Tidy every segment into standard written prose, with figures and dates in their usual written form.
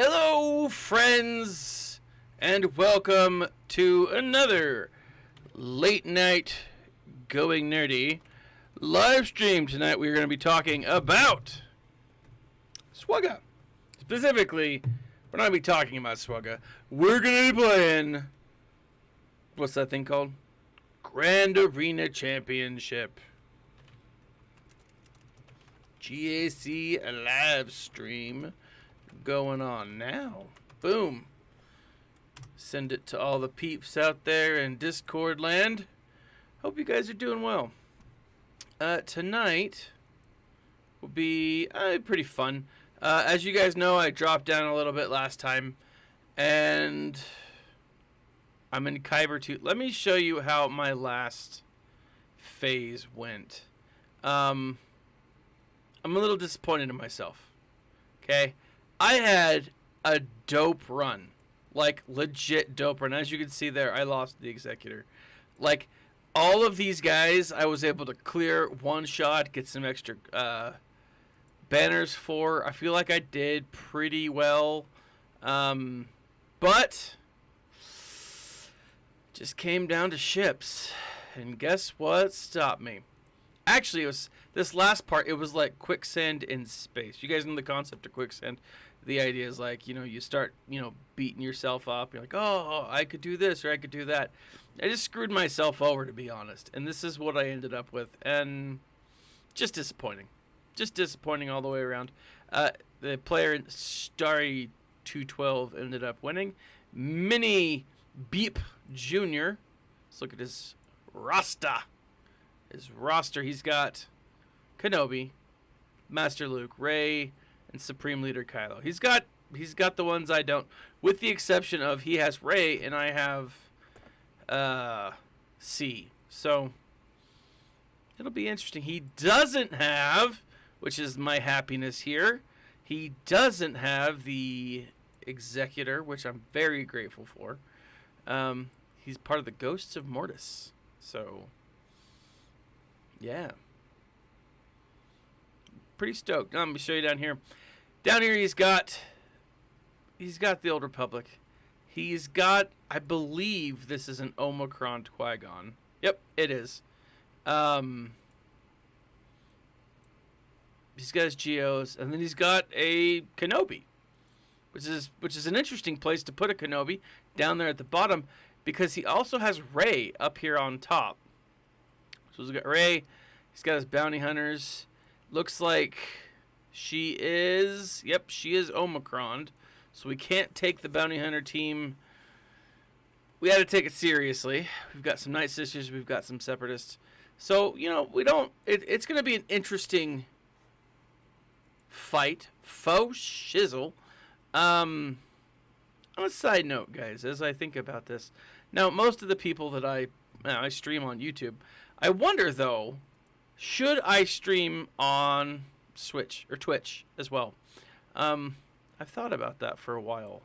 Hello, friends, and welcome to another late night going nerdy live stream. Tonight we are going to be talking about Swugga. Specifically, we're not going to be talking about Swugga. We're going to be playing, what's that thing called? Grand Arena Championship. GAC live stream going on now. Boom. Send it to all the peeps out there in Discord land. Hope you guys are doing well. Tonight will be pretty fun. As you guys know, I dropped down a little bit last time, and I'm in Kyber 2. Let me show you how my last phase went. I'm a little disappointed in myself. Okay? I had a dope run. Like, legit dope run. As you can see there, I lost the Executor. Like, all of these guys, I was able to clear one shot, get some extra banners for. I feel like I did pretty well. But just came down to ships. And guess what stopped me? Actually, it was this last part. It was like quicksand in space. You guys know the concept of quicksand. The idea is like, you start, beating yourself up. You're like, oh, I could do this or I could do that. I just screwed myself over, to be honest. And this is what I ended up with. And just disappointing. Just disappointing all the way around. The player in Starry 212 ended up winning. Mini Beep Jr. Let's look at his roster. He's got Kenobi, Master Luke, Rey, and Supreme Leader Kylo. He's got the ones I don't, with the exception of he has Rey and I have C. So it'll be interesting. He doesn't have, which is my happiness here, he doesn't have the Executor, which I'm very grateful for. He's part of the Ghosts of Mortis. So yeah. Pretty stoked. Let me show you down here. Down here he's got the Old Republic. He's got, I believe this is an Omicron Qui-Gon. Yep, it is. He's got his Geos, and then he's got a Kenobi, which is an interesting place to put a Kenobi down there at the bottom, because he also has Rey up here on top. So he's got Rey. He's got his bounty hunters. Looks like she is Omicron. So we can't take the bounty hunter team. We had to take it seriously. We've got some Night Sisters. We've got some Separatists. So, we don't... It's going to be an interesting fight. Faux shizzle. On a side note, guys, as I think about this. Now, most of the people that I stream on YouTube, I wonder, though, should I stream on Switch or Twitch as well? I've thought about that for a while.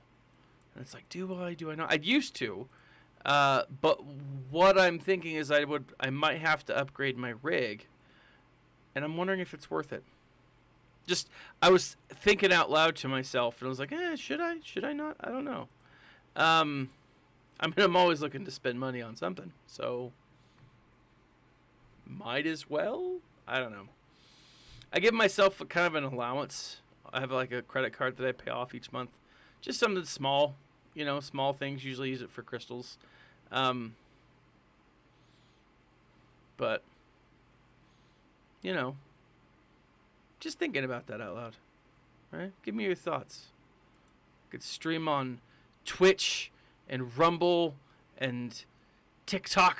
And it's like, do I not? I used to. But what I'm thinking is I might have to upgrade my rig. And I'm wondering if it's worth it. Just, I was thinking out loud to myself, and I was like, should I? Should I not? I don't know. I'm always looking to spend money on something. So might as well. I don't know. I give myself kind of an allowance. I have like a credit card that I pay off each month. Just something small, small things. Usually use it for crystals. But just thinking about that out loud. All right? Give me your thoughts. I could stream on Twitch and Rumble and TikTok.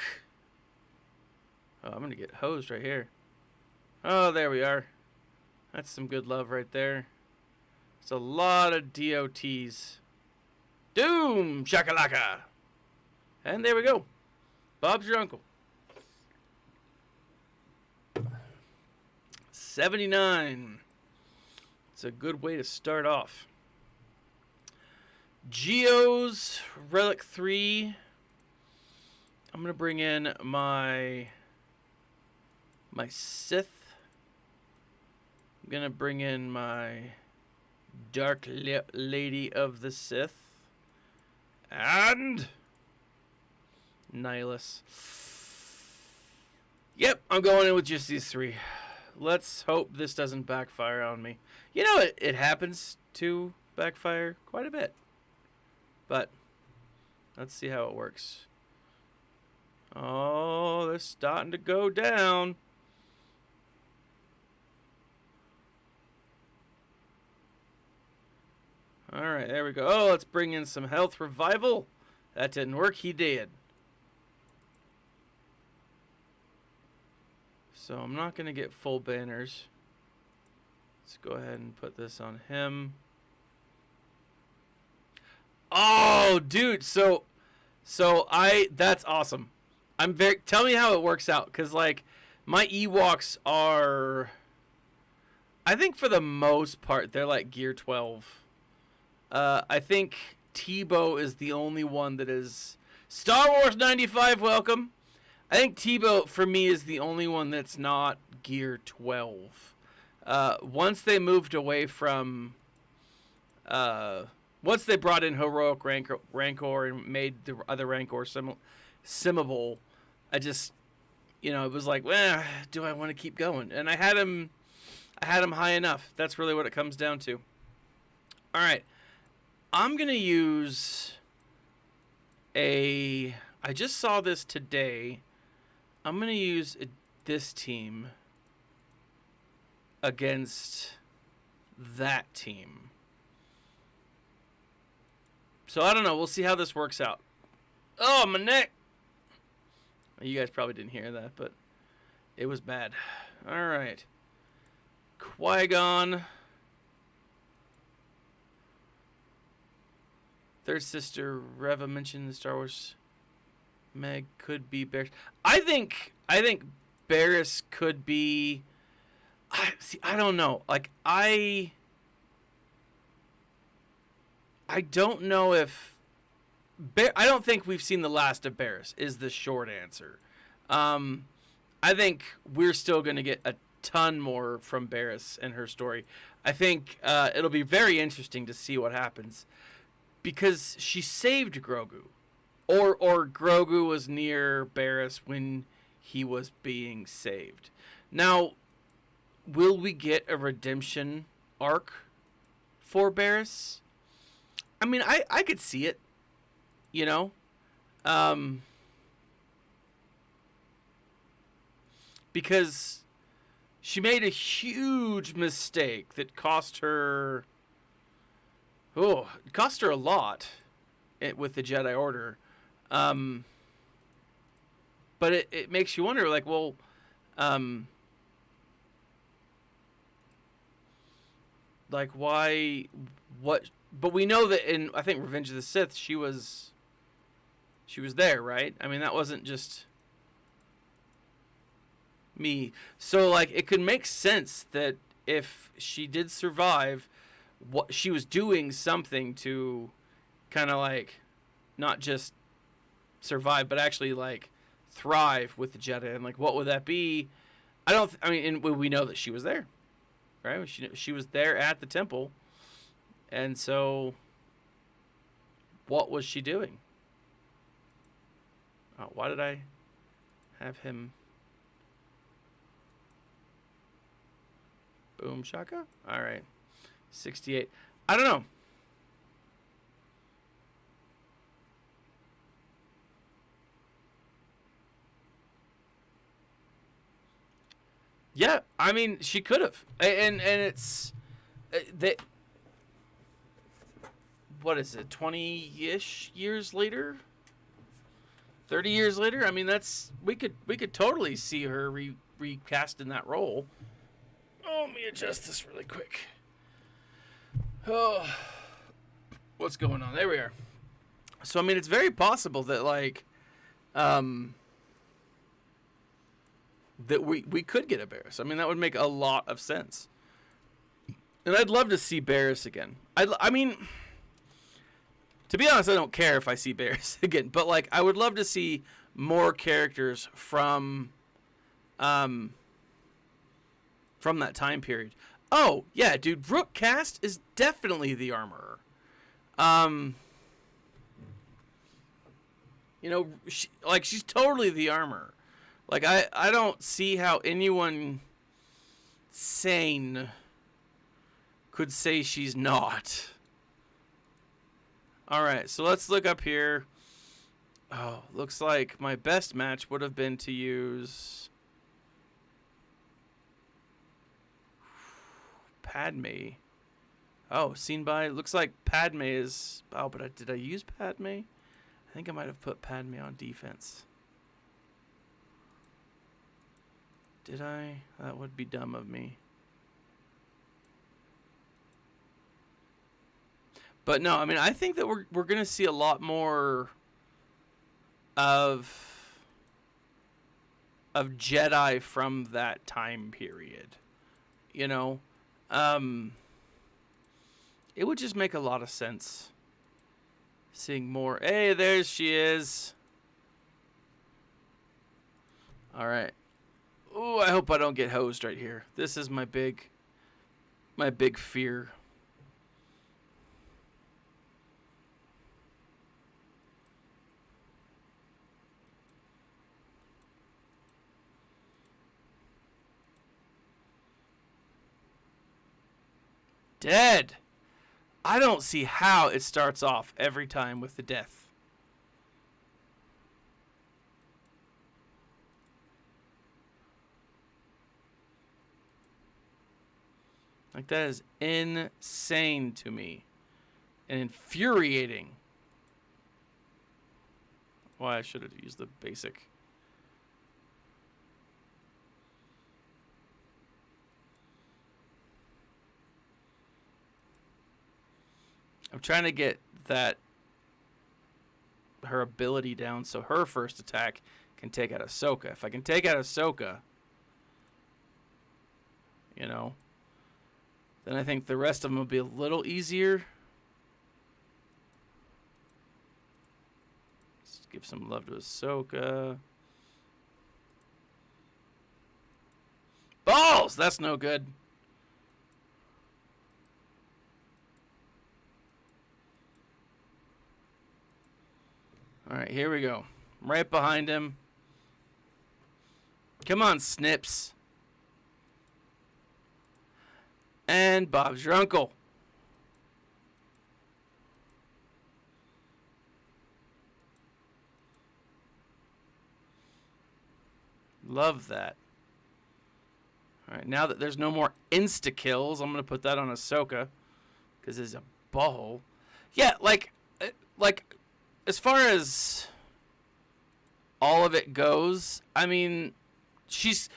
Oh, I'm going to get hosed right here. Oh, there we are. That's some good love right there. It's a lot of DOTs. Doom shakalaka. And there we go. Bob's your uncle. 79. It's a good way to start off. Geo's Relic 3. I'm going to bring in my Sith. I'm going to bring in my Dark Lady of the Sith. And Nihilus. Yep, I'm going in with just these three. Let's hope this doesn't backfire on me. You know, it happens to backfire quite a bit. But let's see how it works. Oh, they're starting to go down. Alright, there we go. Oh, let's bring in some health revival. That didn't work. He did. So I'm not going to get full banners. Let's go ahead and put this on him. Oh, dude. So that's awesome. Tell me how it works out. Because, like, my Ewoks are, I think for the most part, they're like gear 12. I think Tebow is the only one that is... Star Wars 95, welcome. I think Tebow, for me, is the only one that's not gear 12. Once they moved away from... once they brought in Heroic Rancor and made the other Rancor simmable, I just... You know, it was like, well, do I want to keep going? And I had him high enough. That's really what it comes down to. All right. I'm going to use I just saw this today. I'm going to use this team against that team. So I don't know. We'll see how this works out. Oh, my neck. You guys probably didn't hear that, but it was bad. All right. Qui-Gon. Third sister Reva mentioned the Star Wars Meg could be Barriss. I think Barriss could be. I don't know. Like I don't know if I don't think we've seen the last of Barriss. Is the short answer. I think we're still going to get a ton more from Barriss and her story. I think it'll be very interesting to see what happens. Because she saved Grogu. Or Grogu was near Barriss when he was being saved. Now, will we get a redemption arc for Barriss? I mean, I could see it. You know? Because she made a huge mistake that cost her... Oh, it cost her a lot with the Jedi Order. But it makes you wonder, like, well, like, why, what, but we know that in, I think, Revenge of the Sith, she was there, right? I mean, that wasn't just me. So, like, it could make sense that if she did survive, what she was doing something to kind of like not just survive but actually like thrive with the Jedi, and like what would that be? I mean, and we know that she was there, right? She was there at the temple, and so what was she doing? Oh, why did I have him? Boom shaka. All right. 68. I don't know. Yeah, I mean, she could have. And it's what is it? 20-ish years later? 30 years later? I mean, we could totally see her recast in that role. Oh, let me adjust this really quick. Oh, what's going on? There we are. So, I mean, it's very possible that, like, that we could get a Barriss. I mean, that would make a lot of sense. And I'd love to see Barriss again. I mean, to be honest, I don't care if I see Barriss again. But, like, I would love to see more characters from that time period. Oh, yeah, dude. Rook cast is definitely the armorer. Um, she's totally the armorer. Like, I don't see how anyone sane could say she's not. Alright, so let's look up here. Oh, looks like my best match would have been to use Padme. Oh, seen by. Looks like Padme is. Oh, but did I use Padme? I think I might have put Padme on defense. Did I? That would be dumb of me. But no, I mean, I think that we're gonna see a lot more of Jedi from that time period. You know, it would just make a lot of sense seeing more. Hey, there she is. All right. Ooh, I hope I don't get hosed right here. This is my big fear. Dead. I don't see how it starts off every time with the death. Like, that is insane to me. And infuriating. Why, I should have used the basic. I'm trying to get her ability down so her first attack can take out Ahsoka. If I can take out Ahsoka, you know, then I think the rest of them will be a little easier. Let's give some love to Ahsoka. Balls! That's no good. Alright, here we go. I'm right behind him. Come on, Snips. And Bob's your uncle. Love that. Alright, now that there's no more insta-kills, I'm going to put that on Ahsoka. Because it's a butthole. Yeah, like, as far as all of it goes, I mean, she's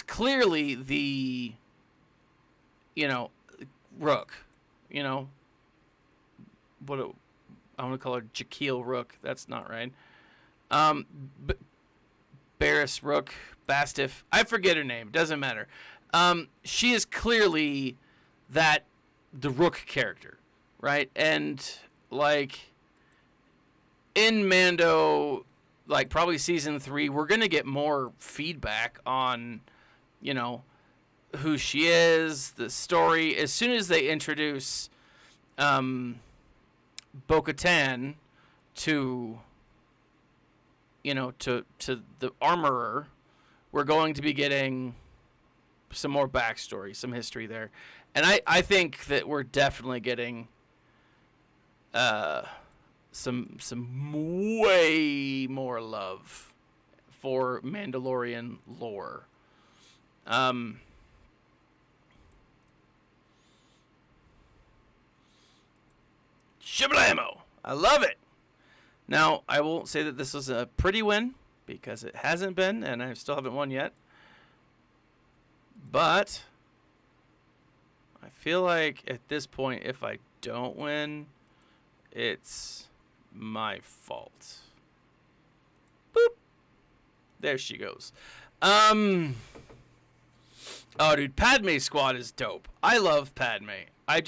clearly the, you know, Rook. You know, I want to call her Jaquil Rook. That's not right. Barris Rook, Bastiff. I forget her name. Doesn't matter. She is clearly the Rook character, right? And like in Mando, like probably season 3, we're gonna get more feedback on, you know, who she is, the story. As soon as they introduce Bo-Katan to, you know, to the armorer, we're going to be getting some more backstory, some history there. And I think that we're definitely getting some way more love for Mandalorian lore. Shiblamo! I love it! Now, I won't say that this was a pretty win, because it hasn't been, and I still haven't won yet. But I feel like at this point, if I don't win, it's my fault. Boop. There she goes. Oh, dude, Padme's squad is dope. I love Padme. I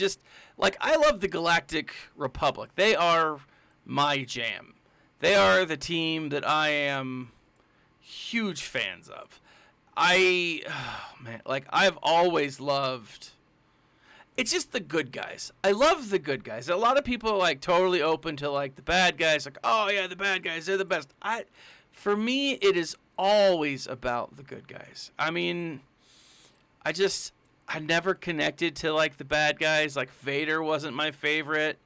love the Galactic Republic. They are my jam. They are the team that I am huge fans of. I've always loved it's just the good guys. I love the good guys. A lot of people are like totally open to like the bad guys. Like, oh yeah, the bad guys, they're the best. For me, it is always about the good guys. I mean, I never connected to like the bad guys. Like Vader wasn't my favorite.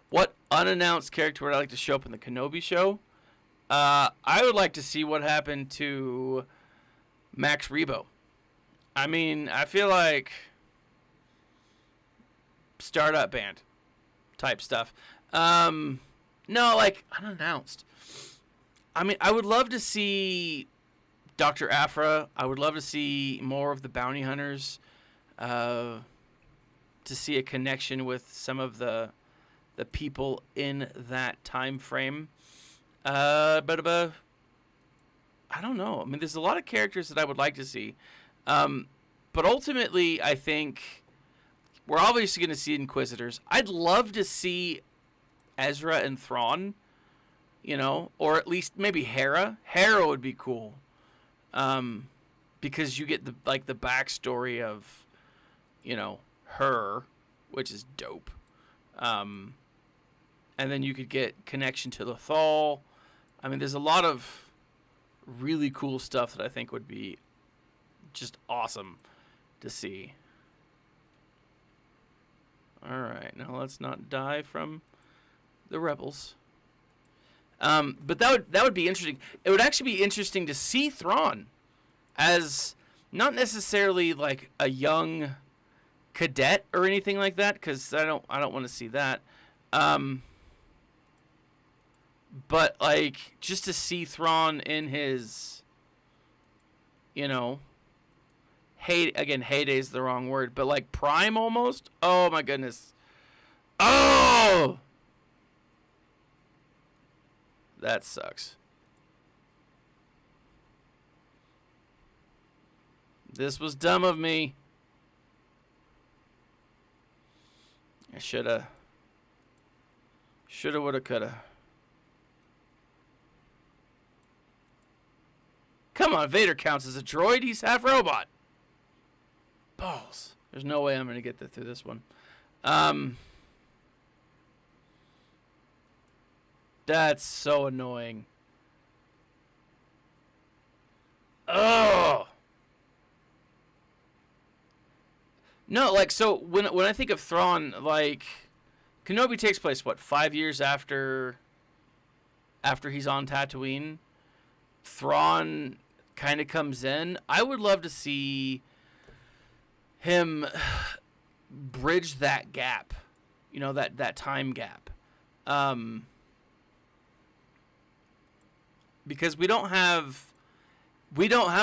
What unannounced character would I like to show up in the Kenobi show? I would like to see what happened to Max Rebo. I mean, I feel like startup band type stuff. No, like unannounced. I mean, I would love to see Dr. Aphra. I would love to see more of the bounty hunters. To see a connection with some of the people in that time frame. But I don't know. I mean, there's a lot of characters that I would like to see. But ultimately, I think we're obviously going to see Inquisitors. I'd love to see Ezra and Thrawn, you know, or at least maybe Hera. Hera would be cool. Because you get the backstory of, you know, her, which is dope. And then you could get connection to Lothal. I mean, there's a lot of really cool stuff that I think would be just awesome to see. All right, now let's not die from the rebels. But that would be interesting. It would actually be interesting to see Thrawn as not necessarily like a young cadet or anything like that, because I don't want to see that. But like just to see Thrawn in his, you know, heyday is the wrong word, but like prime almost. Oh my goodness. Oh, that sucks. This was dumb of me. I shoulda, woulda, coulda. Come on, Vader counts as a droid. He's half robot. Balls. There's no way I'm going to get through this one. That's so annoying. Oh. No, like, so when I think of Thrawn, like, Kenobi takes place, what, 5 years after he's on Tatooine? Thrawn kind of comes in. I would love to see him bridge that gap, you know, that time gap, because we don't have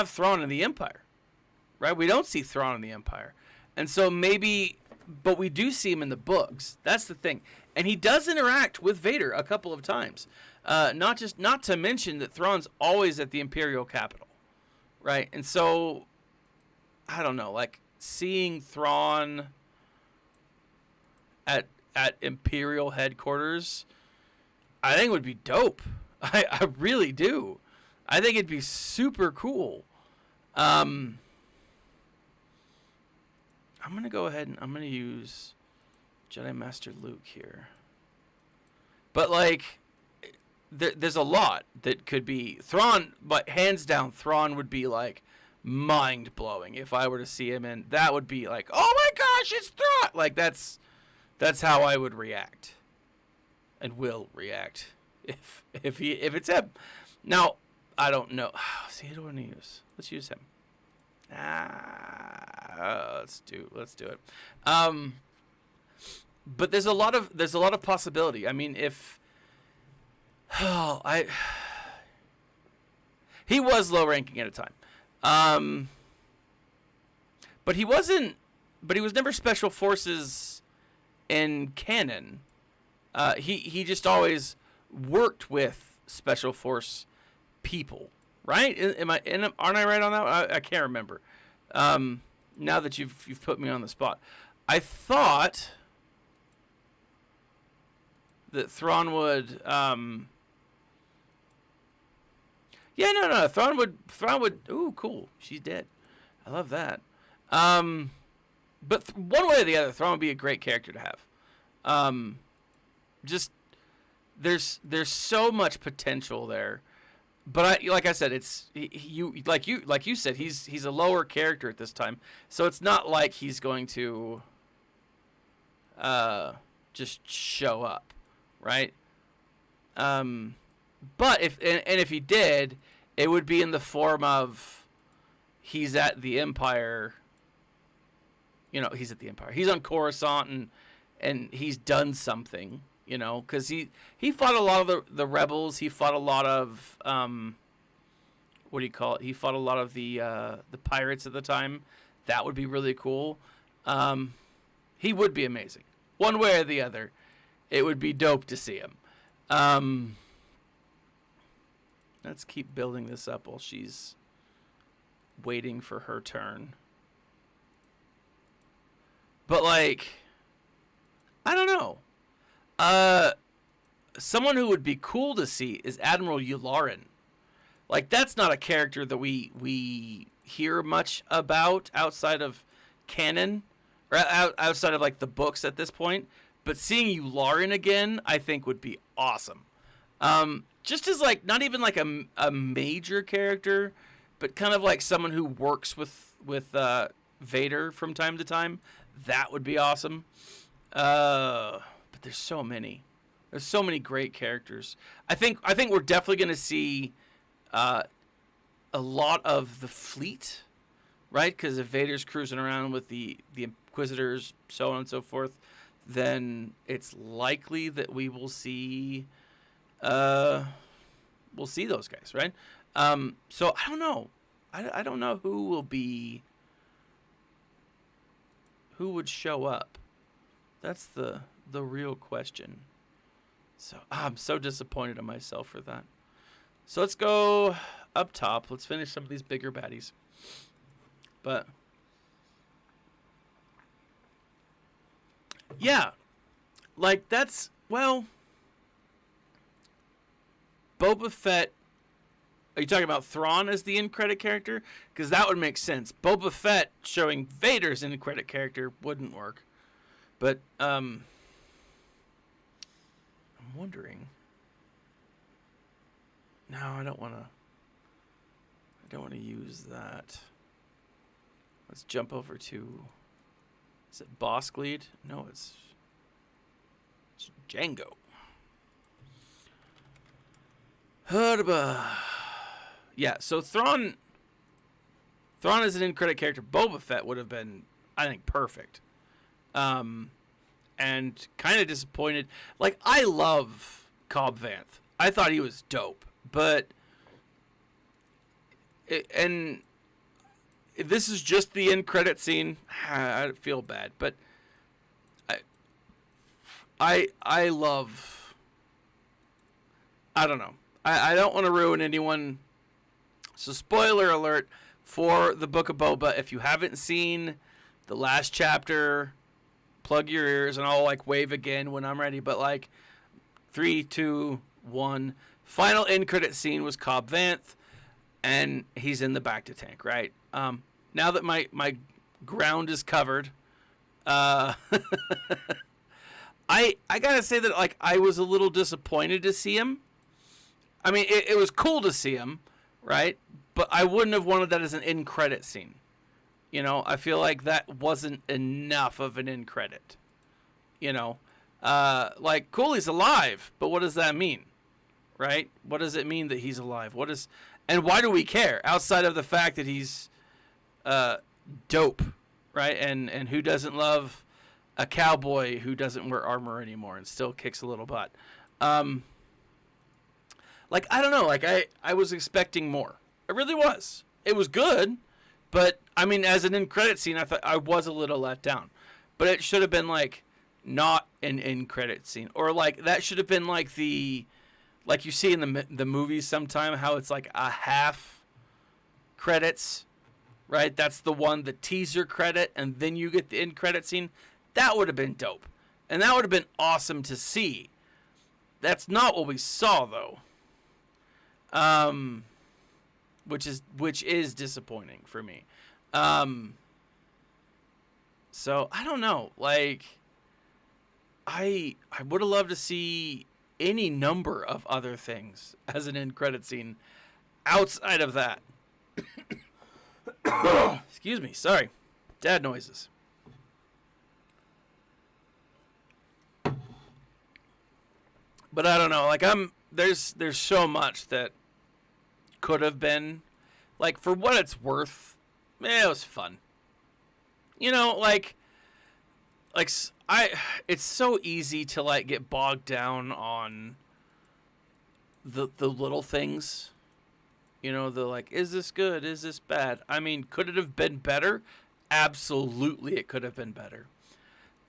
Thrawn in the Empire, right? We don't see Thrawn in the Empire, and so maybe, but we do see him in the books. That's the thing, and he does interact with Vader a couple of times. Not to mention that Thrawn's always at the Imperial capital, right? And so, I don't know, like seeing Thrawn at Imperial headquarters, I think would be dope. I really do. I think it'd be super cool. I'm gonna go ahead and I'm gonna use Jedi Master Luke here, but like. There's a lot that could be Thrawn, but hands down, Thrawn would be like mind blowing if I were to see him, and that would be like, oh my gosh, it's Thrawn! Like that's how I would react, and will react if it's him. Now I don't know. See, who do I want to use? Let's use him. Let's do it. But there's a lot of possibility. I mean, if he was low ranking at a time, but he was never special forces in canon. He just always worked with special force people, right? Aren't I right on that? I can't remember. Now that you've put me on the spot, I thought that Thrawn would. Yeah, no. Thrawn would. Ooh, cool. She's dead. I love that. But one way or the other, Thrawn would be a great character to have. Just there's so much potential there. But like I said, it's like you said, he's a lower character at this time, so it's not like he's going to just show up, right? But if he did, it would be in the form of he's at the Empire. He's at the Empire. He's on Coruscant and he's done something. Because he fought a lot of the rebels. He fought a lot of what do you call it? He fought a lot of the pirates at the time. That would be really cool. He would be amazing. One way or the other, it would be dope to see him. Let's keep building this up while she's waiting for her turn. But I don't know. Someone who would be cool to see is Admiral Yularen. That's not a character that we hear much about outside of canon, or outside of the books at this point. But seeing Yularen again, I think would be awesome. Just as not even a major character, but kind of someone who works with Vader from time to time. That would be awesome. But there's so many. There's so many great characters. I think we're definitely going to see a lot of the fleet, right? Because if Vader's cruising around with the Inquisitors, so on and so forth, then it's likely that we will see those guys, right? So I don't know. I don't know who would show up. That's the real question. So I'm so disappointed in myself for that. So let's go up top. Let's finish some of these bigger baddies. But yeah, that's Boba Fett. Are you talking about Thrawn as the end credit character? Because that would make sense. Boba Fett showing Vader's end credit character wouldn't work. But I'm wondering. No, I don't want to use that. Let's jump over to. Is it Bosklead? No, it's Django. Yeah, so Thrawn as an end credit character. Boba Fett would have been, I think, perfect. And kind of disappointed. I love Cobb Vanth. I thought he was dope, but and if this is just the end credit scene, I feel bad, but I love. I don't know. I don't want to ruin anyone. So spoiler alert for the Book of Boba. If you haven't seen the last chapter, plug your ears and I'll wave again when I'm ready. But 3, 2, 1. Final end credit scene was Cobb Vanth, and he's in the bacta tank, right? Now that my ground is covered, I gotta say that I was a little disappointed to see him. I mean, it was cool to see him, right? But I wouldn't have wanted that as an end credit scene. I feel like that wasn't enough of an end credit. Cool, he's alive, but what does that mean? Right? What does it mean that he's alive? And why do we care outside of the fact that he's dope, right? And who doesn't love a cowboy who doesn't wear armor anymore and still kicks a little butt? I don't know. I was expecting more. I really was. It was good, but I mean, as an end credit scene, I thought I was a little let down. But it should have been not an end credit scene, or that should have been the you see in the movies sometime, how it's a half credits, right? That's the teaser credit, and then you get the end credit scene. That would have been dope, and that would have been awesome to see. That's not what we saw though. Which is disappointing for me. So I don't know. Like, I would have loved to see any number of other things as an end credit scene outside of that. Excuse me. Sorry. Dad noises. But I don't know. Like, there's so much that could have been, like, for what it's worth. It was fun. You know, like it's so easy to like get bogged down on the little things. You know, the like, is this good? Is this bad? I mean, could it have been better? Absolutely, it could have been better.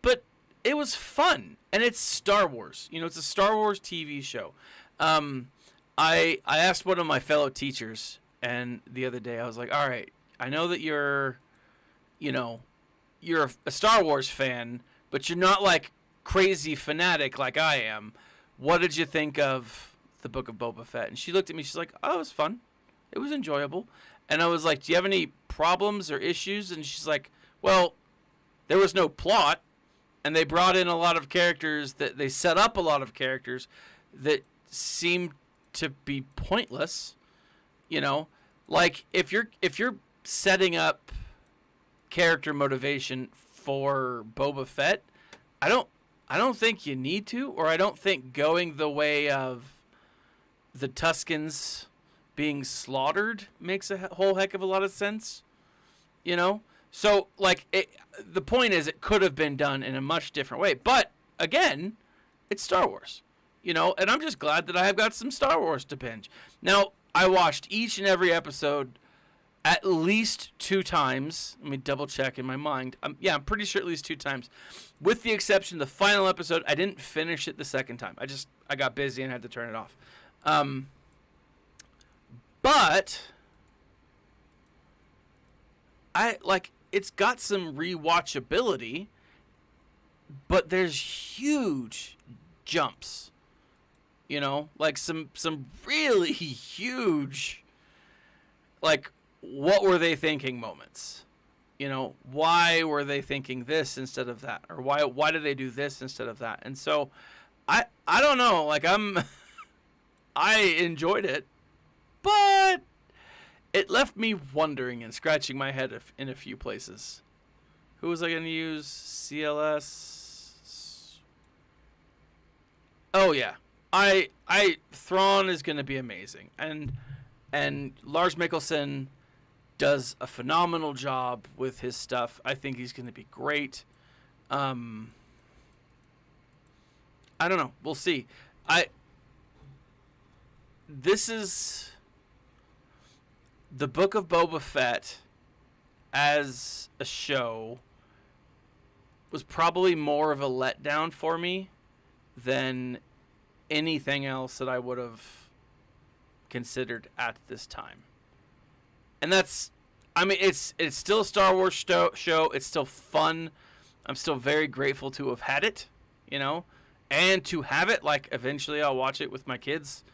But it was fun, and it's Star Wars. You know, it's a Star Wars TV show. I asked one of my fellow teachers, and the other day I was like, all right, I know that you're a Star Wars fan, but you're not like crazy fanatic like I am. What did you think of the Book of Boba Fett? And she looked at me. She's like, oh, it was fun. It was enjoyable. And I was like, do you have any problems or issues? And she's like, well, there was no plot. And they brought in a lot of characters that they set up a lot of characters that seemed to be pointless. You know, like if you're setting up character motivation for Boba Fett, I don't think you need to, or I don't think going the way of the Tuskens being slaughtered makes a whole heck of a lot of sense. You know? So, like, the point is it could have been done in a much different way. But, again, it's Star Wars. You know? And I'm just glad that I have got some Star Wars to binge. Now, I watched each and every episode at least 2 times. Let me double check in my mind. I'm pretty sure at least 2 times. With the exception of the final episode, I didn't finish it the second time. I got busy and had to turn it off. But it's got some rewatchability, but there's huge jumps. You know, like some really huge, like, what were they thinking moments? You know, why were they thinking this instead of that? Or why did they do this instead of that? And so I don't know, like I enjoyed it, but it left me wondering and scratching my head in a few places. Who was I going to use? CLS. Oh yeah. Thrawn is going to be amazing. And Lars Mikkelsen does a phenomenal job with his stuff. I think he's going to be great. I don't know. We'll see. This is the Book of Boba Fett as a show was probably more of a letdown for me than anything else that I would have considered at this time. And that's, I mean, it's still a Star Wars show. It's still fun. I'm still very grateful to have had it, you know, and to have it, like, eventually I'll watch it with my kids,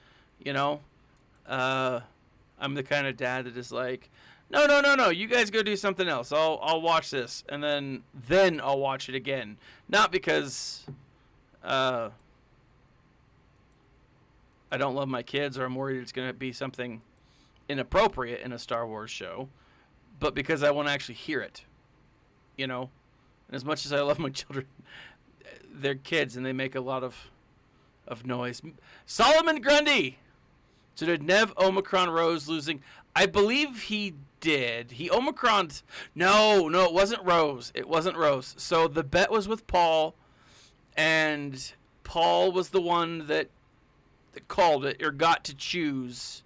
you know. I'm the kind of dad that is like, no, you guys go do something else. I'll watch this, and then I'll watch it again. Not because I don't love my kids or I'm worried it's going to be something inappropriate in a Star Wars show, but because I want to actually hear it, you know. And as much as I love my children, they're kids and they make a lot of noise. Solomon Grundy. So did Nev Omicron Rose losing? I believe he did. He Omicroned. No, it wasn't Rose. It wasn't Rose. So the bet was with Paul, and Paul was the one that called it or got to choose,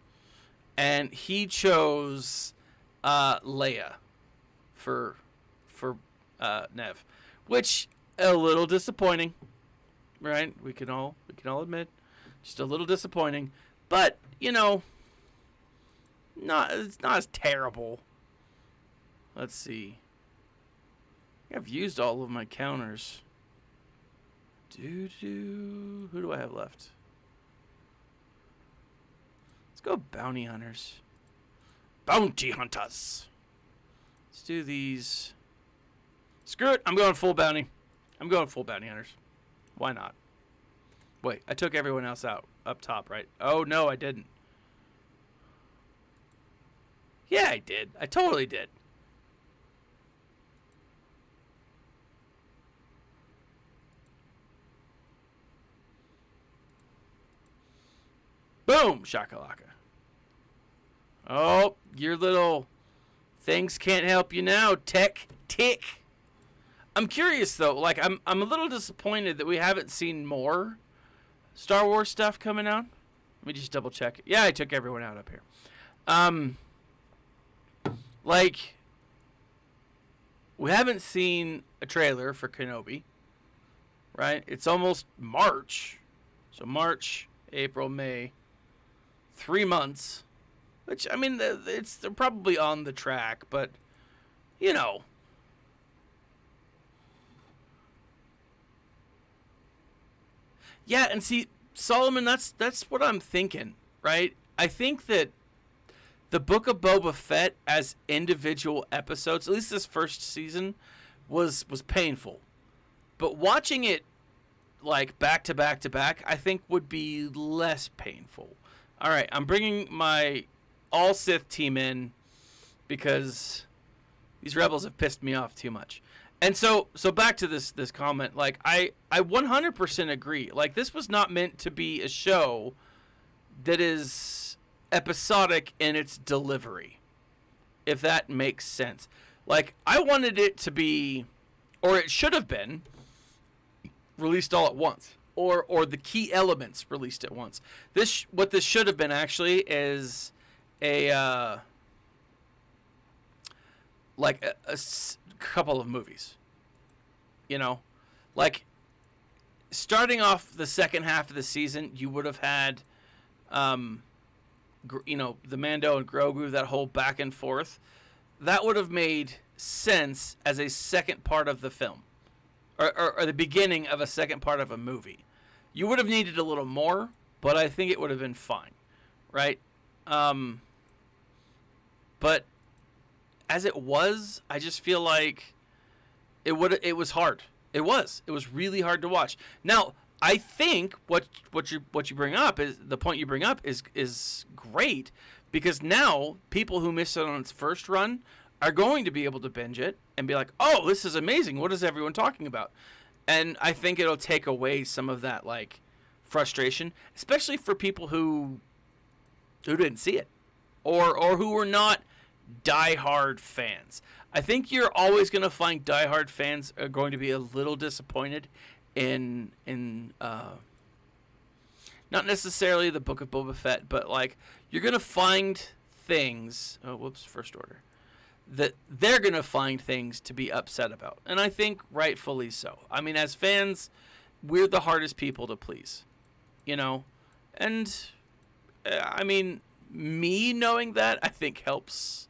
and he chose Leia for Nev, which a little disappointing, right? We can all admit, just a little disappointing. But, you know, it's not as terrible. Let's see. I've used all of my counters. Who do I have left? Let's go bounty hunters. Bounty hunters. Let's do these Screw it. I'm going full bounty. I'm going full bounty hunters. Why not? Wait, I took everyone else out up top, right? Oh, no, I didn't. Yeah, I did. I totally did. Boom, shakalaka. Oh, your little things can't help you now, tech tick. I'm curious though, like I'm a little disappointed that we haven't seen more Star Wars stuff coming out. Let me just double check. Yeah, I took everyone out up here. Like we haven't seen a trailer for Kenobi, right? It's almost March. So March, April, May, 3 months. Which, I mean, they're probably on the track, but, you know. Yeah, and see, Solomon, that's what I'm thinking, right? I think that the Book of Boba Fett as individual episodes, at least this first season, was painful. But watching it, like, back to back to back, I think would be less painful. All right, I'm bringing my all Sith team in because these rebels have pissed me off too much. And so back to this comment, like I 100% agree. Like this was not meant to be a show that is episodic in its delivery. If that makes sense. Like I wanted it to be, or it should have been, released all at once. Or the key elements released at once. What this should have been actually is a couple of movies, you know, like starting off the second half of the season, you would have had, you know, the Mando and Grogu, that whole back and forth, that would have made sense as a second part of the film, or the beginning of a second part of a movie. You would have needed a little more, but I think it would have been fine, right? But as it was, I just feel like it was hard. It was really hard to watch. Now, I think what you bring up is the point you bring up is great, because now people who missed it on its first run are going to be able to binge it and be like, "Oh, this is amazing. What is everyone talking about?" And I think it'll take away some of that like frustration, especially for people who didn't see it or who were not diehard fans. I think you're always going to find diehard fans are going to be a little disappointed in not necessarily the Book of Boba Fett, but like you're going to find things. Oh, whoops! First order. That they're going to find things to be upset about, and I think rightfully so. I mean, as fans, we're the hardest people to please, you know, and I mean, me knowing that I think helps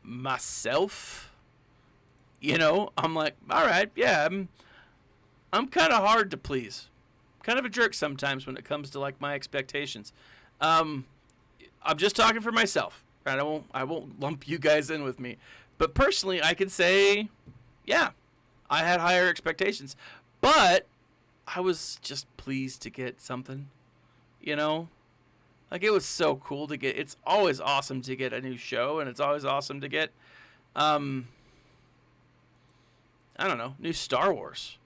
myself. You know, I'm like, all right, yeah, I'm kind of hard to please, kind of a jerk sometimes when it comes to like my expectations. I'm just talking for myself, right? I won't lump you guys in with me, but personally, I can say, yeah, I had higher expectations, but I was just pleased to get something, you know. Like, it was so cool to get. It's always awesome to get a new show, and it's always awesome to get, I don't know, new Star Wars.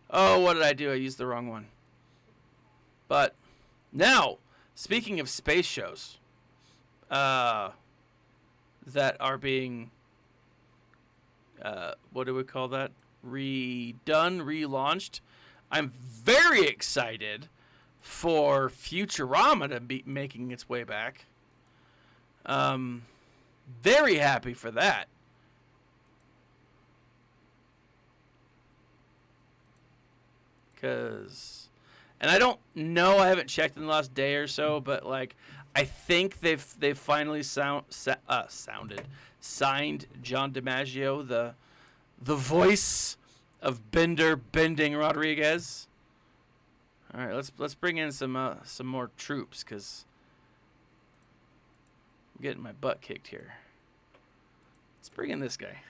Oh, what did I do? I used the wrong one. But now, speaking of space shows, that are being, what do we call that? Relaunched. I'm very excited for Futurama to be making its way back. Very happy for that. And I don't know, I haven't checked in the last day or so, but like I think they've finally signed John DiMaggio, the voice of Bending Rodriguez. All right, let's bring in some more troops, because I'm getting my butt kicked here. Let's bring in this guy.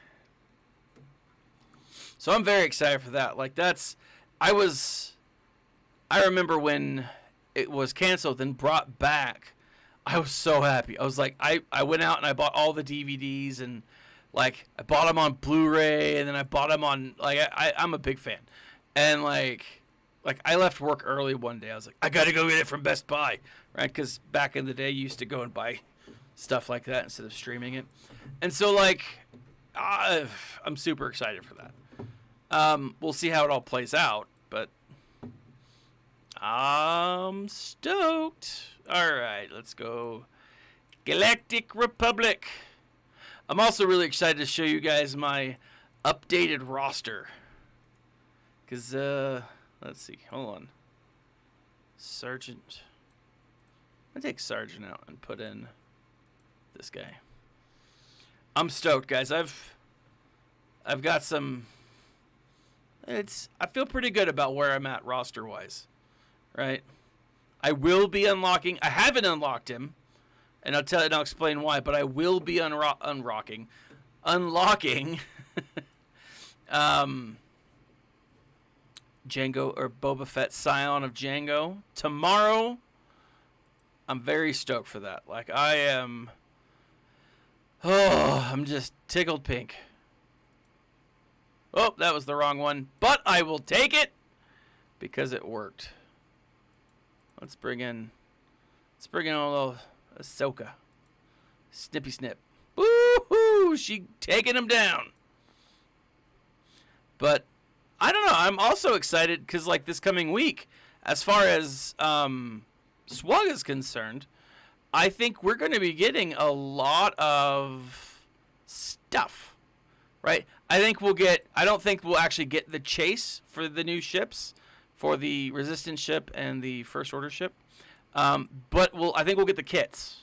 So I'm very excited for that. Like I remember when it was canceled and brought back. I was so happy. I was like, I went out and I bought all the DVDs and like I bought them on Blu-ray and then I bought them on like I'm a big fan. And like I left work early one day. I was like, I gotta go get it from Best Buy, right? Because back in the day, you used to go and buy stuff like that instead of streaming it. And so like I'm super excited for that. We'll see how it all plays out, but I'm stoked. All right, let's go. Galactic Republic. I'm also really excited to show you guys my updated roster. Because, let's see. Hold on. Sergeant. I'm going to take Sergeant out and put in this guy. I'm stoked, guys. I've got some... I feel pretty good about where I'm at roster-wise. Right? I will be unlocking... I haven't unlocked him. And I'll explain why. But I will be unlocking... Jango or Boba Fett, Scion of Jango. Tomorrow, I'm very stoked for that. Like, I am... Oh, I'm just tickled pink. Oh, that was the wrong one. But I will take it because it worked. Let's bring in a little Ahsoka. Snippy snip. Woo-hoo! She taking him down. But I don't know. I'm also excited because, like, this coming week, as far as Swag is concerned, I think we're going to be getting a lot of stuff, right? I don't think we'll actually get the chase for the new ships, for the Resistance ship and the First Order ship. But I think we'll get the kits.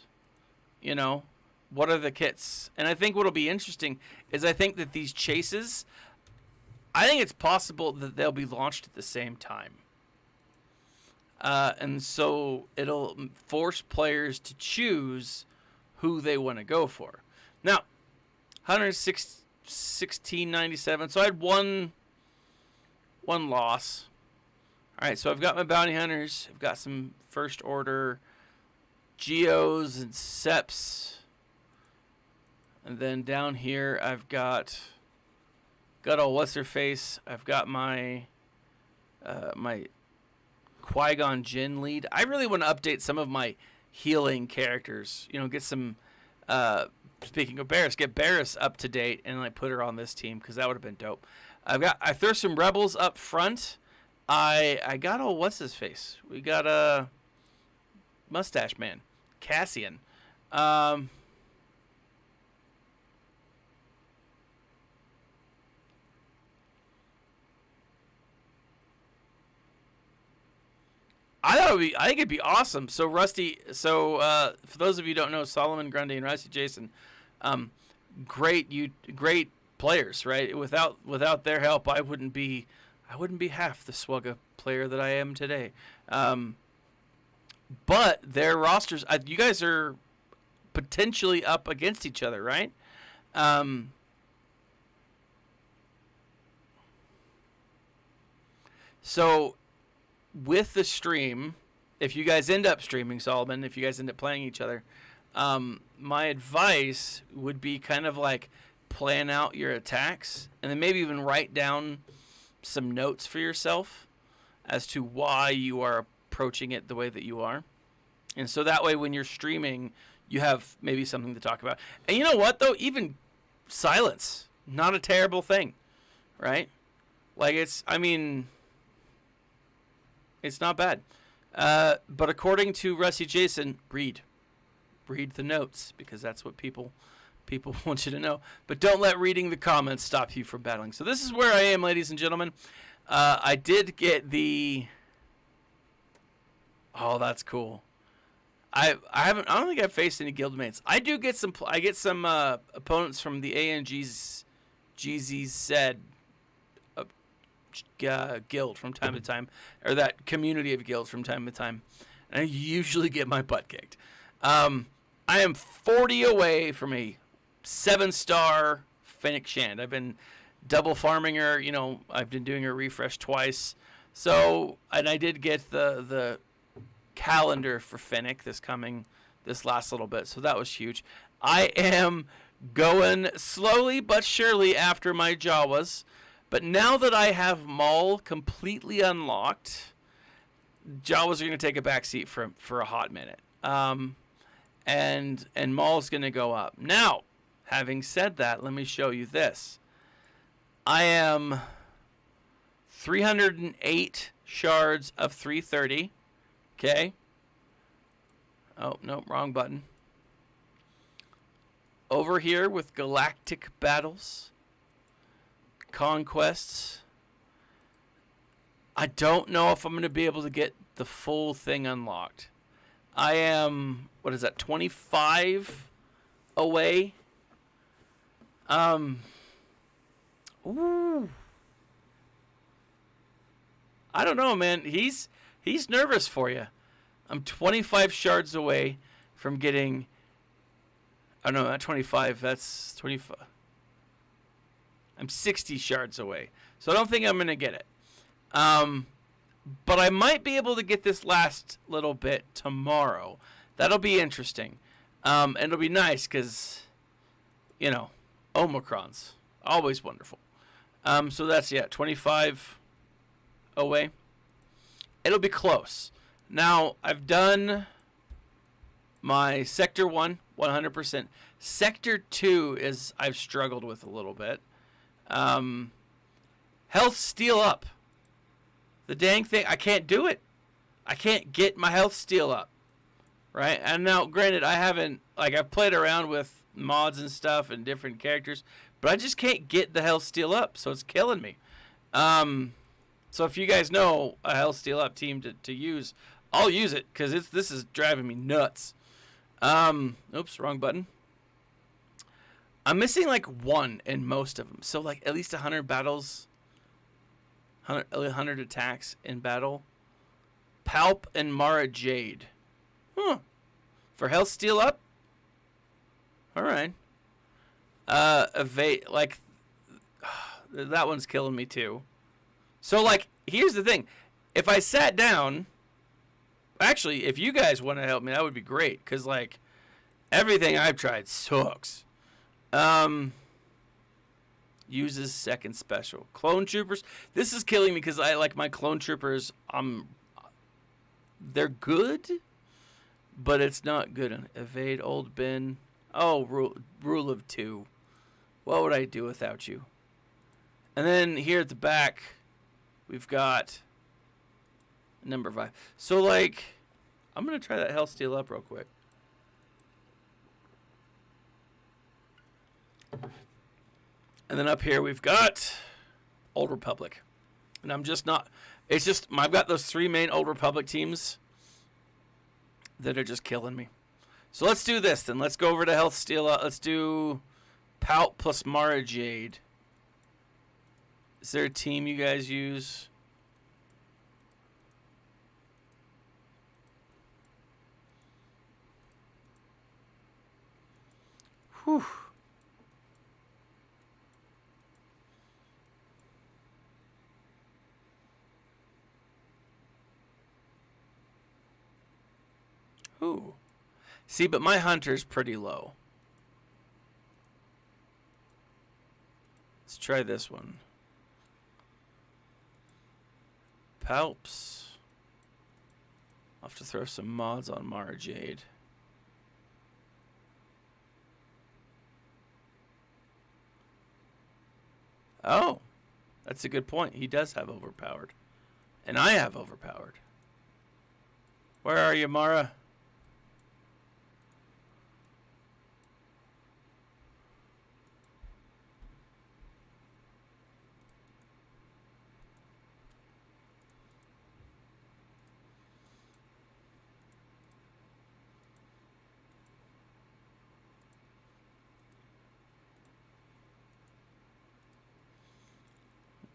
You know, what are the kits? And I think what'll be interesting is I think that these chases, I think it's possible that they'll be launched at the same time. And so it'll force players to choose who they want to go for. Now, 1697. So I had one loss. All right, so I've got my bounty hunters. I've got some First Order Geos and Seps. And then down here I've got old what's-her-face. I've got my my Qui-Gon Jinn lead. I really want to update some of my healing characters. You know, get some speaking of Barriss, get Barriss up to date and like put her on this team because that would have been dope. I threw some rebels up front. I got old what's-his-face. We got a mustache man, Cassian. I think it'd be awesome. So Rusty, for those of you who don't know, Solomon Grundy and Rusty Jason, great players, right? Without their help, I wouldn't be half the Swugga player that I am today. But their rosters, you guys are potentially up against each other, right? So with the stream, if you guys end up streaming, Solomon, if you guys end up playing each other, my advice would be kind of like plan out your attacks and then maybe even write down some notes for yourself as to why you are approaching it the way that you are. And so that way when you're streaming, you have maybe something to talk about. And you know what, though? Even silence, not a terrible thing, right? Like, it's not bad. But according to Rusty Jason, read the notes because that's what people want you to know. But don't let reading the comments stop you from battling. So this is where I am, ladies and gentlemen. I did get the... Oh, that's cool. I don't think I've faced any guildmates. I do get some... I get some opponents from the ANG's GZZ guild from time to time, or that community of guilds from time to time, and I usually get my butt kicked. I am 40 away from a 7-star Fennec Shand. I've been double farming her. You know, I've been doing her refresh twice. So, and I did get the calendar for Fennec this last little bit. So that was huge. I am going slowly but surely after my Jawas. But now that I have Maul completely unlocked, Jawas are going to take a backseat for a hot minute. And Maul's going to go up. Now, having said that, let me show you this. I am 308 shards of 330. Okay. Oh, no, wrong button. Over here with galactic battles, conquests. I don't know if I'm going to be able to get the full thing unlocked. I am, what is that, 25 away? Ooh. I don't know, man. He's nervous for you. I'm 25 shards away from getting... Oh, no, not 25. That's 25. I'm 60 shards away. So I don't think I'm going to get it. But I might be able to get this last little bit tomorrow. That'll be interesting. And it'll be nice because, you know, Omicron's always wonderful. So that's, 25 away. It'll be close. Now, I've done my Sector 1, 100%. Sector 2 is I've struggled with a little bit. Health steal up. The dang thing, I can't do it. I can't get my health steal up. Right? And now, granted, I haven't, I've played around with mods and stuff and different characters, but I just can't get the health steal up, so it's killing me. So if you guys know a health steal up team to use, I'll use it, because this is driving me nuts. Oops, wrong button. I'm missing, one in most of them. So, at least 100 battles, 100 attacks in battle. Palp and Mara Jade. Huh. For health steal up? Alright. Evade, that one's killing me too. So, here's the thing. If I sat down, actually, if you guys want to help me, that would be great. Because, everything I've tried sucks. Uses second special. Clone troopers. This is killing me because I like my clone troopers. They're good, but it's not good. Evade old bin. Oh, rule of 2. What would I do without you? And then here at the back, we've got number 5. So I'm gonna try that health steal up real quick. And then up here we've got Old Republic. And I'm just not... It's just... I've got those 3 main Old Republic teams that are just killing me. So let's do this then. Let's go over to Health Steal Up. Let's do Pout plus Mara Jade. Is there a team you guys use? Whew. Ooh. See, but my hunter's pretty low. Let's try this one. Palps. I'll have to throw some mods on Mara Jade. Oh, that's a good point. He does have overpowered. And I have overpowered. Where are you, Mara?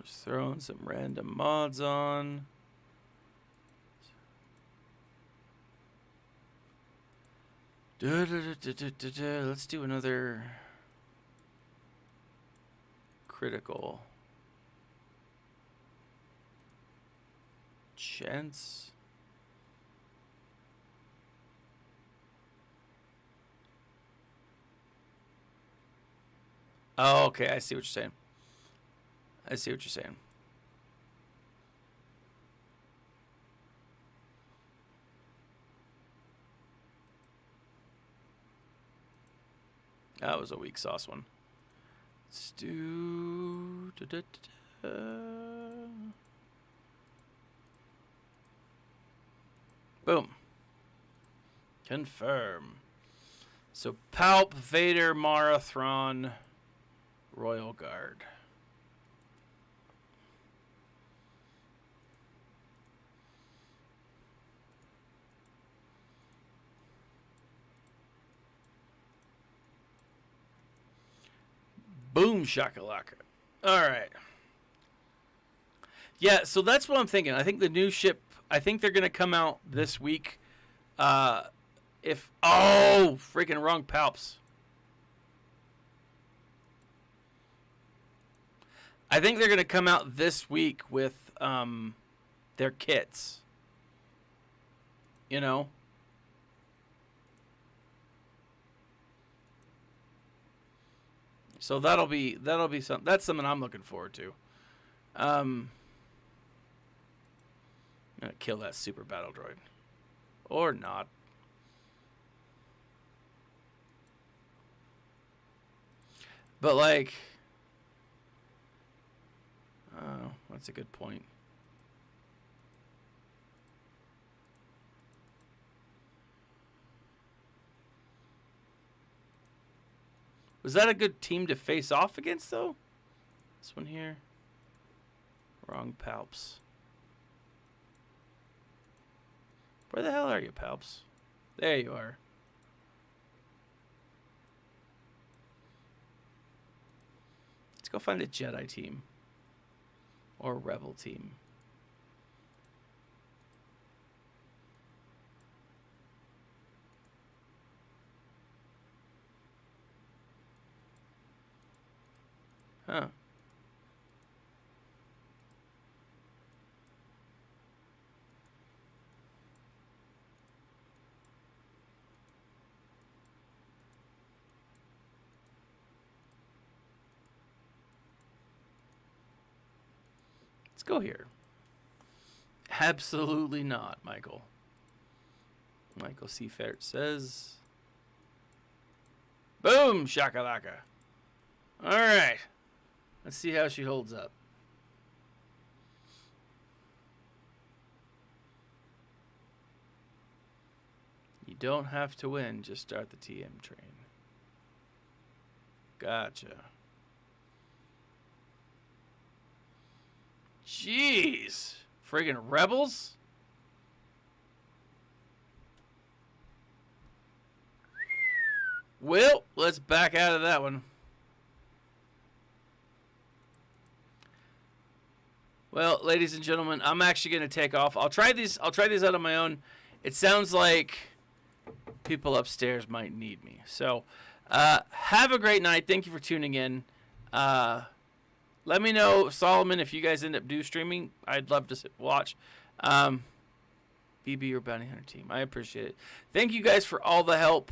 Just throwing some random mods on. Let's do another critical. Chance. Oh, okay. I see what you're saying. I see what you're saying. That was a weak sauce one. Let's do... Boom. Confirm. So Palp, Vader, Mara, Thrawn, Royal Guard. Boom shakalaka. All right. Yeah, so that's what I'm thinking. I think the new ship, I think they're going to come out this week. Oh, freaking wrong palps. I think they're going to come out this week with their kits. You know? So that'll be something. That's something I'm looking forward to. I'm gonna kill that super battle droid, or not. But like, oh, that's a good point. Was that a good team to face off against, though? This one here. Wrong palps. Where the hell are you, palps? There you are. Let's go find a Jedi team. Or a Rebel team. Huh. Let's go here. Absolutely not, Michael. Michael Seafair says. Boom, shakalaka. All right. Let's see how she holds up. You don't have to win, just start the TM train. Gotcha. Jeez. Friggin' rebels? Well, let's back out of that one. Well, ladies and gentlemen, I'm actually going to take off. I'll try these out on my own. It sounds like people upstairs might need me. So, have a great night. Thank you for tuning in. Let me know, Solomon, if you guys end up streaming. I'd love to watch. BB or Bounty Hunter team. I appreciate it. Thank you guys for all the help.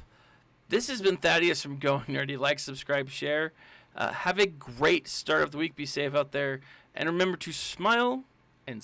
This has been Thaddeus from Going Nerdy. Like, subscribe, share. Have a great start of the week. Be safe out there. And remember to smile